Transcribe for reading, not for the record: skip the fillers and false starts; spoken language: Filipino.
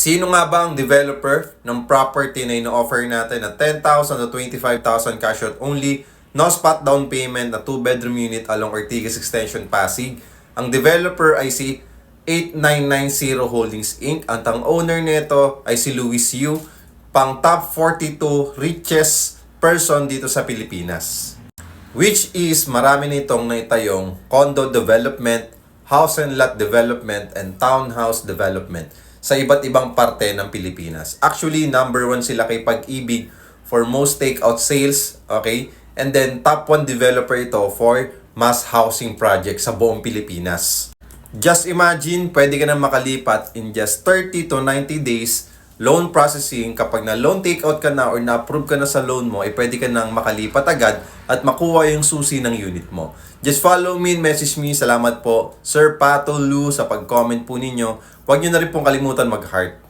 Sino nga ba ang developer ng property na ino-offer natin na 10,000 to 25,000 cash out only, no spot down payment na 2-bedroom unit along Ortigas Extension, Pasig? Ang developer ay si 8990 Holdings Inc. Ang owner nito ay si Luis Yu, pang top 42 richest person dito sa Pilipinas. Which is marami nitong naitayong condo development, house and lot development, and townhouse development sa iba't ibang parte ng Pilipinas. Actually, number 1 sila kay Pag-ibig for most takeout sales, okay? And then, top 1 developer ito for mass housing project sa buong Pilipinas. Just imagine, pwede ka na makalipat in just 30 to 90 days loan processing. Kapag na loan takeout ka na or na-approve ka na sa loan mo, ay pwede ka nang makalipat agad at makuha yung susi ng unit mo. Just follow me and message me. Salamat po, Sir Pato Lu, sa pag-comment po ninyo. Huwag nyo na rin pong kalimutan mag-heart.